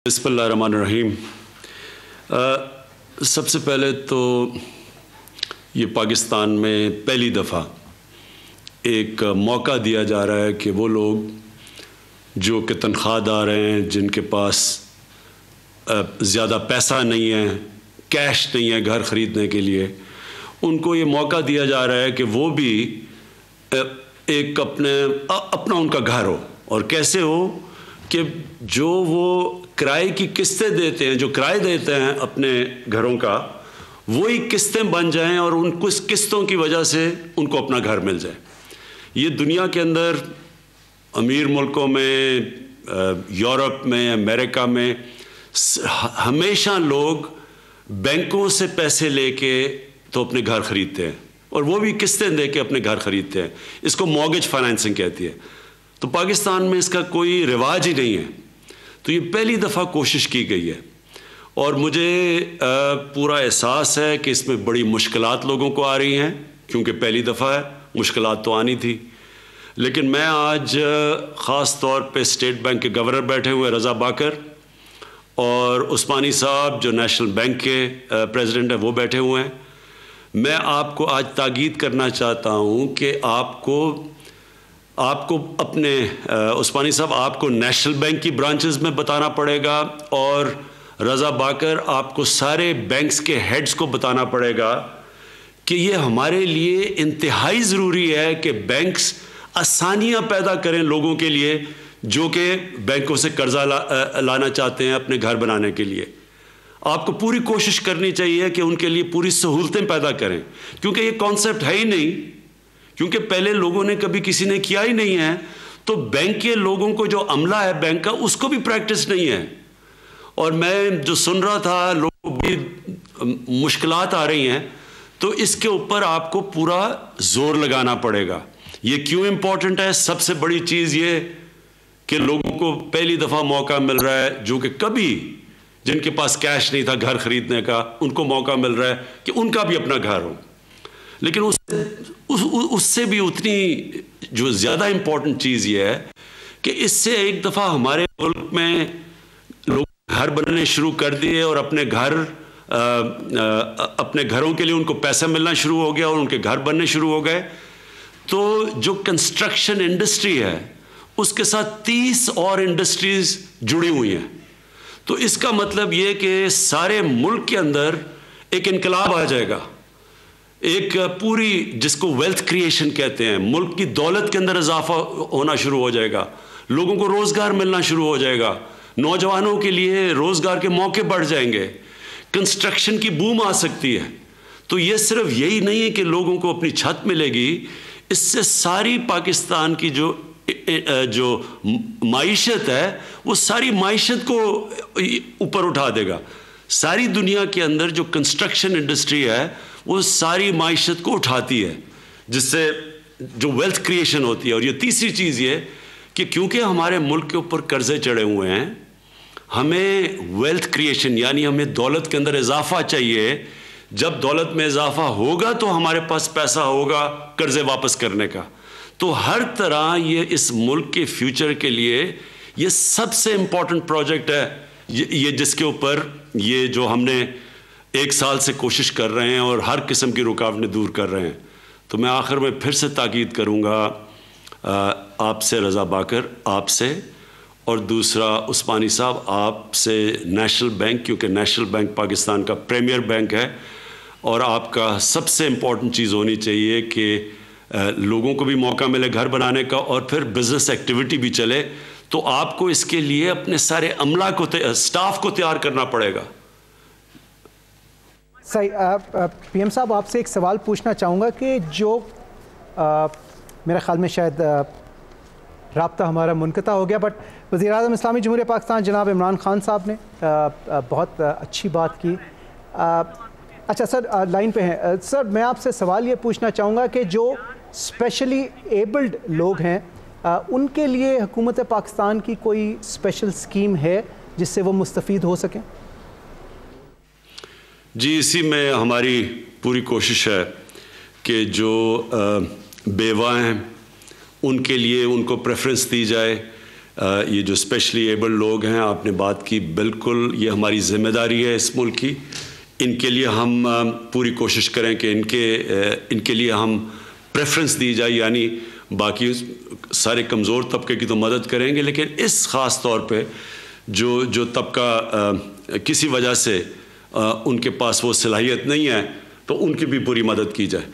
बिस्मिल्लाहिर्रहमानिर्रहीम। सबसे पहले तो ये पाकिस्तान में पहली दफ़ा एक मौका दिया जा रहा है कि वो लोग जो कि तनख्वाहदार हैं, जिनके पास ज़्यादा पैसा नहीं है, कैश नहीं है घर ख़रीदने के लिए, उनको ये मौका दिया जा रहा है कि वो भी एक अपना उनका घर हो। और कैसे हो कि जो वो किराए की किस्तें देते हैं, जो किराए देते हैं अपने घरों का, वही किस्तें बन जाएं और उन कुछ किस्तों की वजह से उनको अपना घर मिल जाए। ये दुनिया के अंदर अमीर मुल्कों में, यूरोप में, अमेरिका में हमेशा लोग बैंकों से पैसे लेके तो अपने घर ख़रीदते हैं और वो भी किस्तें दे के अपने घर ख़रीदते हैं। इसको मॉर्गेज फाइनेंसिंग कहती है। तो पाकिस्तान में इसका कोई रिवाज ही नहीं है। तो ये पहली दफ़ा कोशिश की गई है और मुझे पूरा एहसास है कि इसमें बड़ी मुश्किलात लोगों को आ रही हैं, क्योंकि पहली दफ़ा है, मुश्किलात तो आनी थी। लेकिन मैं आज ख़ास तौर पे स्टेट बैंक के गवर्नर बैठे हुए रज़ा बाकर और उस्मानी साहब जो नेशनल बैंक के प्रेसिडेंट हैं वो बैठे हुए हैं। मैं आपको आज ताकीद करना चाहता हूँ कि आपको अपने उस्मानी साहब, आपको नेशनल बैंक की ब्रांचेस में बताना पड़ेगा और रज़ा बाकर आपको सारे बैंक्स के हेड्स को बताना पड़ेगा कि ये हमारे लिए इंतहाई ज़रूरी है कि बैंक्स आसानियाँ पैदा करें लोगों के लिए जो कि बैंकों से कर्ज़ा लाना चाहते हैं अपने घर बनाने के लिए। आपको पूरी कोशिश करनी चाहिए कि उनके लिए पूरी सहूलतें पैदा करें, क्योंकि ये कॉन्सेप्ट है ही नहीं, क्योंकि पहले लोगों ने कभी किसी ने किया ही नहीं है। तो बैंक के लोगों को जो अमला है बैंक का, उसको भी प्रैक्टिस नहीं है। और मैं जो सुन रहा था, लोगों को भी मुश्किलात आ रही हैं, तो इसके ऊपर आपको पूरा जोर लगाना पड़ेगा। ये क्यों इम्पोर्टेंट है? सबसे बड़ी चीज़ ये कि लोगों को पहली दफ़ा मौका मिल रहा है, जो कि कभी जिनके पास कैश नहीं था घर ख़रीदने का, उनको मौका मिल रहा है कि उनका भी अपना घर हो। लेकिन उससे भी उतनी जो ज़्यादा इम्पोर्टेंट चीज़ ये है कि इससे एक दफ़ा हमारे मुल्क में लोग घर बनाने शुरू कर दिए और अपने घरों के लिए उनको पैसा मिलना शुरू हो गया और उनके घर बनने शुरू हो गए। तो जो कंस्ट्रक्शन इंडस्ट्री है उसके साथ 30 और इंडस्ट्रीज़ जुड़ी हुई हैं। तो इसका मतलब ये कि सारे मुल्क के अंदर एक इनकलाब आ जाएगा, एक पूरी जिसको वेल्थ क्रिएशन कहते हैं, मुल्क की दौलत के अंदर इजाफा होना शुरू हो जाएगा, लोगों को रोज़गार मिलना शुरू हो जाएगा, नौजवानों के लिए रोज़गार के मौके बढ़ जाएंगे, कंस्ट्रक्शन की बूम आ सकती है। तो ये सिर्फ यही नहीं है कि लोगों को अपनी छत मिलेगी, इससे सारी पाकिस्तान की जो माइशत है वो सारी माइशत को ऊपर उठा देगा। सारी दुनिया के अंदर जो कंस्ट्रक्शन इंडस्ट्री है वो सारी माइशत को उठाती है, जिससे जो वेल्थ क्रिएशन होती है। और ये तीसरी चीज़ ये कि क्योंकि हमारे मुल्क के ऊपर कर्जे चढ़े हुए हैं, हमें वेल्थ क्रिएशन यानी हमें दौलत के अंदर इजाफा चाहिए। जब दौलत में इजाफा होगा तो हमारे पास पैसा होगा कर्जे वापस करने का। तो हर तरह ये इस मुल्क के फ्यूचर के लिए ये सबसे इम्पॉर्टेंट प्रोजेक्ट है, ये जिसके ऊपर ये जो हमने 1 साल से कोशिश कर रहे हैं और हर किस्म की रुकावटें दूर कर रहे हैं। तो मैं आखिर में फिर से ताकीद करूँगा आपसे रज़ा बाकर, आपसे, और दूसरा उस्मानी साहब आपसे नेशनल बैंक, क्योंकि नेशनल बैंक पाकिस्तान का प्रीमियर बैंक है और आपका सबसे इम्पॉर्टेंट चीज़ होनी चाहिए कि लोगों को भी मौका मिले घर बनाने का और फिर बिज़नेस एक्टिविटी भी चले। तो आपको इसके लिए अपने सारे अमला को, स्टाफ को तैयार करना पड़ेगा। सही। पीएम साहब, आपसे एक सवाल पूछना चाहूँगा कि जो मेरे ख़्याल में शायद राब्ता हमारा मुनक़ता हो गया, बट वज़ीर-ए-आज़म इस्लामी जमहूरियत पाकिस्तान जनाब इमरान खान साहब ने बहुत अच्छी बात की। अच्छा सर, लाइन पे हैं सर, मैं आपसे सवाल ये पूछना चाहूँगा कि जो स्पेशली एबल्ड लोग हैं उनके लिए हुकूमत पाकिस्तान की कोई स्पेशल स्कीम है जिससे वो मुस्तफ़ीद हो सकें? जी, इसी में हमारी पूरी कोशिश है कि जो बेवा हैं उनके लिए उनको प्रेफरेंस दी जाए। یہ جو اسپیشلی ایبل لوگ ہیں، آپ نے بات کی، بالکل یہ ہماری ذمہ داری ہے اس ملک کی. ان کے لیے ہم پوری کوشش کریں کہ ان کے لیے ہم پریفرنس دی جائے، یعنی باقی سارے کمزور طبقے کی تو مدد کریں گے، لیکن اس خاص طور پہ جو طبقہ کسی وجہ سے ان کے پاس وہ صلاحیت نہیں ہے، تو ان کی بھی پوری مدد کی جائے.